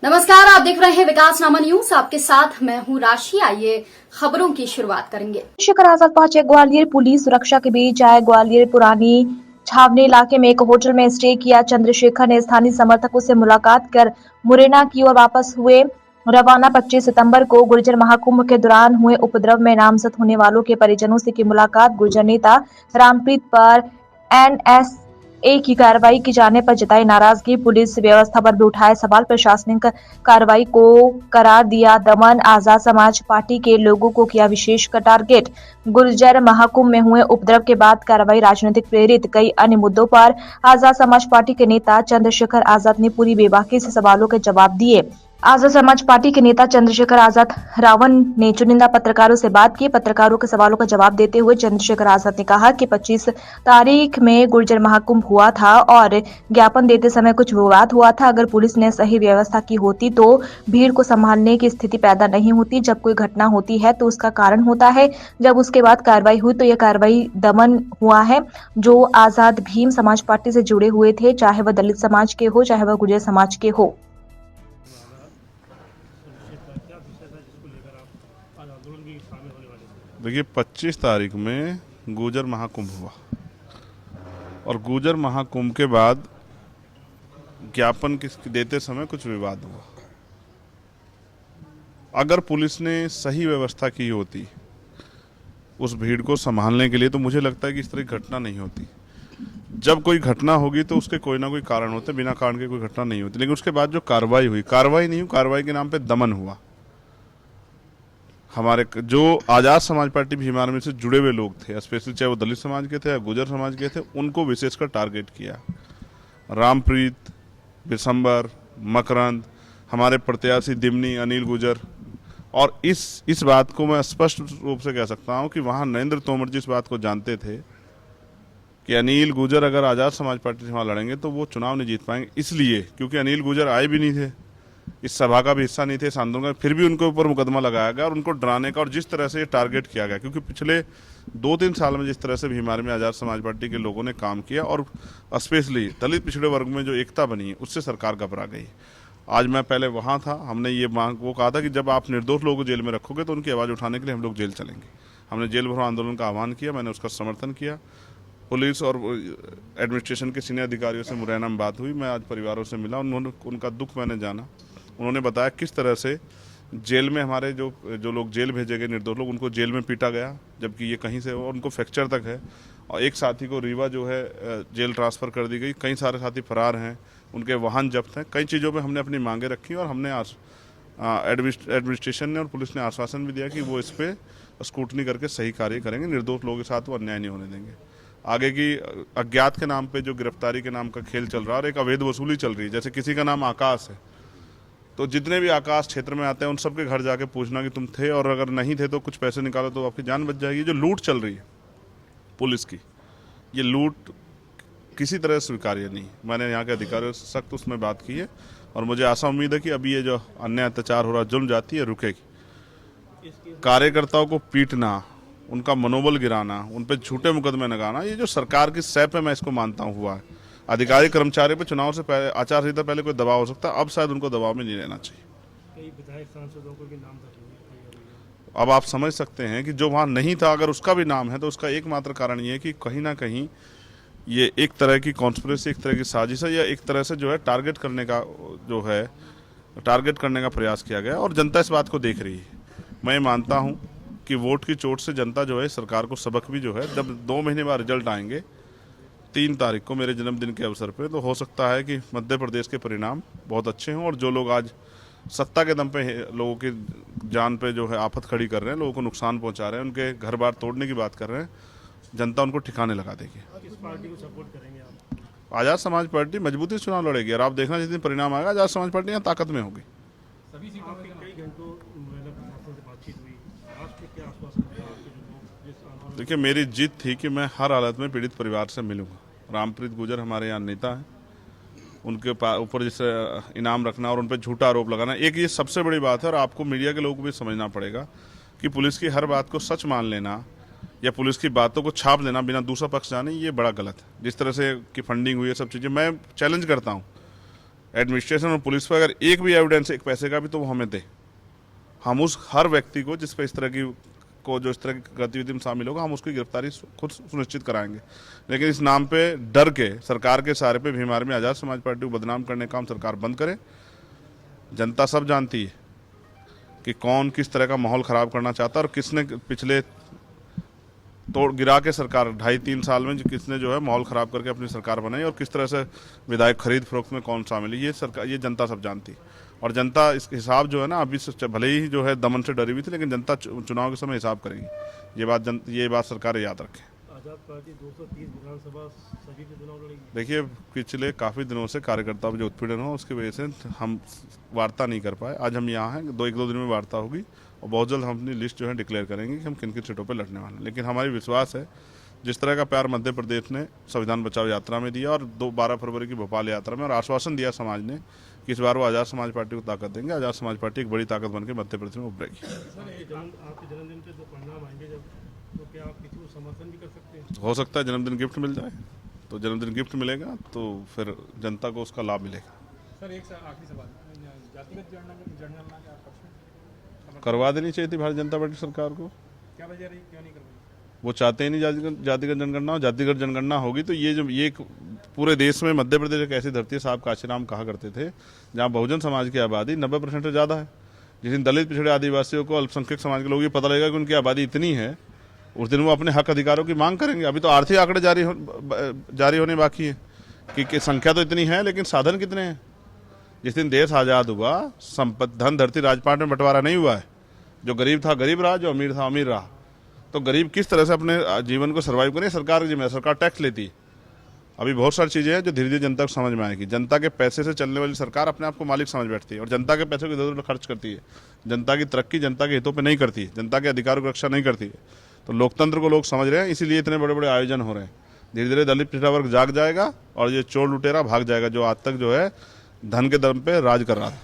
नमस्कार, आप देख रहे हैं विकासनामा न्यूज। आपके साथ मैं हूं राशि। आइए खबरों की शुरुआत करेंगे। चंद्रशेखर आजाद पहुंचे ग्वालियर। पुलिस सुरक्षा के बीच आए ग्वालियर पुरानी छावनी इलाके में एक होटल में स्टे किया। चंद्रशेखर ने स्थानीय समर्थकों से मुलाकात कर मुरैना की ओर वापस हुए रवाना। 25 सितंबर को गुर्जर महाकुंभ के दौरान हुए उपद्रव में नामजद होने वालों के परिजनों से की मुलाकात। गुर्जर नेता रामप्रीत पर एनएसए की कार्रवाई की जाने पर जताई नाराजगी। पुलिस व्यवस्था पर भी उठाए सवाल। प्रशासनिक कार्रवाई को करार दिया दमन। आजाद समाज पार्टी के लोगों को किया विशेष का टारगेट। गुर्जर महाकुंभ में हुए उपद्रव के बाद कार्रवाई राजनीतिक प्रेरित। कई अन्य मुद्दों पर आजाद समाज पार्टी के नेता चंद्रशेखर आजाद ने पूरी बेबाकी से सवालों के जवाब दिए। आजाद समाज पार्टी के नेता चंद्रशेखर आजाद रावण ने चुनिंदा पत्रकारों से बात की। पत्रकारों के सवालों का जवाब देते हुए चंद्रशेखर आजाद ने कहा कि 25 तारीख में गुर्जर महाकुंभ हुआ था और ज्ञापन देते समय कुछ विवाद हुआ था। अगर पुलिस ने सही व्यवस्था की होती तो भीड़ को संभालने की स्थिति पैदा नहीं होती। जब कोई घटना होती है तो उसका कारण होता है। जब उसके बाद कार्रवाई हुई तो यह कार्रवाई दमन हुआ है। जो आजाद भीम समाज पार्टी से जुड़े हुए थे, चाहे वह दलित समाज के हो चाहे वह गुर्जर समाज के हो। देखिए 25 तारीख में गुर्जर महाकुंभ हुआ और गुर्जर महाकुंभ के बाद ज्ञापन देते समय कुछ विवाद हुआ। अगर पुलिस ने सही व्यवस्था की होती उस भीड़ को संभालने के लिए तो मुझे लगता है कि इस तरह की घटना नहीं होती। जब कोई घटना होगी तो उसके कोई ना कोई कारण होते, बिना कारण के कोई घटना नहीं होती। लेकिन उसके बाद जो कार्रवाई हुई, कार्रवाई नहीं हुई, कार्रवाई के नाम पे दमन हुआ। हमारे जो आज़ाद समाज पार्टी भीम आर्मी से जुड़े हुए लोग थे, स्पेशली चाहे वो दलित समाज के थे या गुर्जर समाज के थे, उनको विशेषकर टारगेट किया। रामप्रीत, बिशंबर, मकरंद, हमारे प्रत्याशी दिमनी, अनिल गुर्जर। और इस बात को मैं स्पष्ट रूप से कह सकता हूं कि वहां नरेंद्र तोमर जी इस बात को जानते थे कि अनिल गुर्जर अगर आज़ाद समाज पार्टी से वहाँ लड़ेंगे तो वो चुनाव नहीं जीत पाएंगे। इसलिए क्योंकि अनिल गुर्जर आए भी नहीं थे, इस सभा का भी हिस्सा नहीं थे, इस आंदोलन का, फिर भी उनके ऊपर मुकदमा लगाया गया और उनको डराने का और जिस तरह से ये टारगेट किया गया, क्योंकि पिछले 2-3 साल में जिस तरह से भीम आर्मी आज़ाद समाज पार्टी के लोगों ने काम किया और स्पेशली दलित पिछड़े वर्ग में जो एकता बनी है उससे सरकार घबरा गई। आज मैं पहले वहाँ था, हमने ये मांग वो कहा था कि जब आप निर्दोष लोगों को जेल में रखोगे तो उनकी आवाज़ उठाने के लिए हम लोग जेल चलेंगे। हमने जेल भरो आंदोलन का आह्वान किया, मैंने उसका समर्थन किया। पुलिस और एडमिनिस्ट्रेशन के सीनियर अधिकारियों से मुरैना में बात हुई, मैं आज परिवारों से मिला, उन्होंने उनका दुख मैंने जाना। उन्होंने बताया किस तरह से जेल में हमारे जो लोग जेल भेजे गए निर्दोष लोग, उनको जेल में पीटा गया, जबकि ये कहीं से और उनको फ्रैक्चर तक है। और एक साथी को रीवा जो है जेल ट्रांसफ़र कर दी गई। कई सारे साथी फरार हैं, उनके वाहन जब्त हैं। कई चीज़ों पे हमने अपनी मांगें रखी और हमने एडमिनिस्ट्रेशन ने और पुलिस ने आश्वासन भी दिया कि वो इस पर स्क्रूटनी करके सही कार्य करेंगे, निर्दोष लोगों के साथ वो अन्याय नहीं होने देंगे। आगे की अज्ञात के नाम पे जो गिरफ्तारी के नाम का खेल चल रहा है और एक अवैध वसूली चल रही है, जैसे किसी का नाम आकाश है तो जितने भी आकाश क्षेत्र में आते हैं उन सबके घर जाके पूछना कि तुम थे, और अगर नहीं थे तो कुछ पैसे निकालो तो आपकी जान बच जाएगी। जो लूट चल रही है पुलिस की, ये लूट किसी तरह स्वीकार्य नहीं। मैंने यहाँ के अधिकारियों से सख्त उसमें बात की है और मुझे आशा उम्मीद है कि अभी ये जो अन्याय अत्याचार हो रहा, जुल्म जाती है, रुकेगी। कार्यकर्ताओं को पीटना, उनका मनोबल गिराना, उन पर झूठे मुकदमे लगाना, ये जो सरकार की सैप है, मैं इसको मानता हूँ हुआ है। अधिकारी कर्मचारी पर चुनाव से पहले, आचार संहिता पहले कोई दबाव हो सकता है, अब शायद उनको दबाव में नहीं रहना चाहिए। कई विधायक सांसदों को भी नाम अब आप समझ सकते हैं कि जो वहाँ नहीं था अगर उसका भी नाम है तो उसका एकमात्र कारण ये है कि कहीं ना कहीं ये एक तरह की कॉन्स्पिरेसी, एक तरह की साजिश है, या एक तरह से जो है टारगेट करने का प्रयास किया गया और जनता इस बात को देख रही है। मैं मानता हूँ कि वोट की चोट से जनता जो है सरकार को सबक भी जो है, जब 2 महीने बाद रिजल्ट आएंगे 3 तारीख को मेरे जन्मदिन के अवसर पे, तो हो सकता है कि मध्य प्रदेश के परिणाम बहुत अच्छे हों और जो लोग आज सत्ता के दम पे लोगों की जान पे जो है आफत खड़ी कर रहे हैं, लोगों को नुकसान पहुंचा रहे हैं, उनके घर बार तोड़ने की बात कर रहे हैं, जनता उनको ठिकाने लगा देगी। किस पार्टी को सपोर्ट करेंगे आप? आज़ाद समाज पार्टी मजबूती से चुनाव लड़ेगी और आप देखना जिस दिन परिणाम आएगा आज़ाद समाज पार्टी यहाँ ताकत में होगी। सभी सीटों पे कई घंटों प्रशासन से बातचीत हुई, राष्ट्र क्या आश्वासन दिया आपके जो लोग जिस आंदोलन? देखिए, मेरी जिद थी कि मैं हर हालत में पीड़ित परिवार से मिलूंगा। रामप्रीत गुर्जर हमारे यहाँ नेता हैं, उनके ऊपर जैसे इनाम रखना और उन पर झूठा आरोप लगाना, एक ये सबसे बड़ी बात है। और आपको मीडिया के लोगों को भी समझना पड़ेगा कि पुलिस की हर बात को सच मान लेना या पुलिस की बातों को छाप देना बिना दूसरा पक्ष जाने, ये बड़ा गलत है। जिस तरह से कि फंडिंग हुई है, सब चीज़ें मैं चैलेंज करता हूँ। एडमिनिस्ट्रेशन और पुलिस पर अगर एक भी एविडेंस एक पैसे का भी तो वो हमें दे, हम उस हर व्यक्ति को जिस पे इस तरह की को जो इस तरह की गतिविधि में शामिल होगा हम उसकी गिरफ्तारी खुद सुनिश्चित कराएंगे। लेकिन इस नाम पे डर के सरकार के सहारे पे भीम आर्मी आज़ाद समाज पार्टी को बदनाम करने का काम सरकार बंद करे। जनता सब जानती है कि कौन किस तरह का माहौल खराब करना चाहता है और किसने पिछले तोड़ गिरा के सरकार 2.5-3 साल में किसने जो है माहौल खराब करके अपनी सरकार बनाई और किस तरह से विधायक खरीद फरोख्त में कौन शामिल है, ये सरकार ये जनता सब जानती है। और जनता इस हिसाब जो है ना अभी से भले ही जो है दमन से डरी हुई थी, लेकिन जनता चुनाव के समय हिसाब करेगी। ये बात सरकार याद रखे। आजाद पार्टी 230 विधानसभा सभी के चुनाव लड़ेगी। देखिए पिछले काफ़ी दिनों से कार्यकर्ताओं में जो उत्पीड़न हो उसकी वजह से हम वार्ता नहीं कर पाए। आज हम यहाँ हैं, एक दो दिन में वार्ता होगी और बहुत जल्द हम अपनी लिस्ट जो है डिक्लेयर करेंगे कि हम किन किन सीटों पर लड़ने वाले हैं। लेकिन हमारी विश्वास है जिस तरह का प्यार मध्य प्रदेश ने संविधान बचाओ यात्रा में दिया और 12 फरवरी की भोपाल यात्रा में और आश्वासन दिया समाज ने कि इस बार वो आज़ाद समाज पार्टी को ताकत देंगे, आज़ाद समाज पार्टी एक बड़ी ताकत बनकर मध्य प्रदेश में उभरेगी। आपके जन्मदिन पे जो परिणाम आएंगे जब, तो क्या आप किसी को समर्थन भी कर सकते हैं? हो सकता है जन्मदिन गिफ्ट मिल जाए, तो जन्मदिन गिफ्ट मिलेगा तो फिर जनता को उसका लाभ मिलेगा। सर एक आखिरी सवाल, जातिगत जनगणना के आप पक्ष में? करवा देनी चाहिए थी भारतीय जनता पार्टी सरकार को। क्या वजह रही, क्यों नहीं करवाई? वो चाहते ही नहीं जातिगत जनगणना हो। जातिगत जनगणना होगी तो ये पूरे देश में मध्य प्रदेश एक ऐसी धरती है, साहब काशीराम कहा करते थे, जहाँ बहुजन समाज की आबादी 90% से ज़्यादा है। जिस दिन दलित पिछड़े आदिवासियों को अल्पसंख्यक समाज के लोगों को पता लगेगा कि उनकी आबादी इतनी है, उस दिन वो अपने हक अधिकारों की मांग करेंगे। अभी तो आर्थिक आंकड़े जारी होने बाकी है कि संख्या तो इतनी है लेकिन साधन कितने हैं। जिस दिन देश आज़ाद हुआ संपत्ति धन धरती राजपाट में बंटवारा नहीं हुआ है। जो गरीब था गरीब रहा, जो अमीर था अमीर रहा। तो गरीब किस तरह से अपने जीवन को सर्वाइव करें, सरकार की जिम्मेदारी, सरकार टैक्स लेती है। अभी बहुत सारी चीज़ें हैं जो धीरे धीरे जनता को समझ में आएगी। जनता के पैसे से चलने वाली सरकार अपने आप को मालिक समझ बैठती है और जनता के पैसे को इधर उधर खर्च करती है। जनता की तरक्की जनता के हितों पे नहीं करती है, जनता के अधिकारों की रक्षा नहीं करती है। तो लोकतंत्र को लोग समझ रहे हैं, इसीलिए इतने बड़े बड़े आयोजन हो रहे हैं। धीरे धीरे दलित पिछड़ा वर्ग जाग जाएगा और ये चोर लुटेरा भाग जाएगा जो आज तक जो है धन के दम पे राज कर रहा था।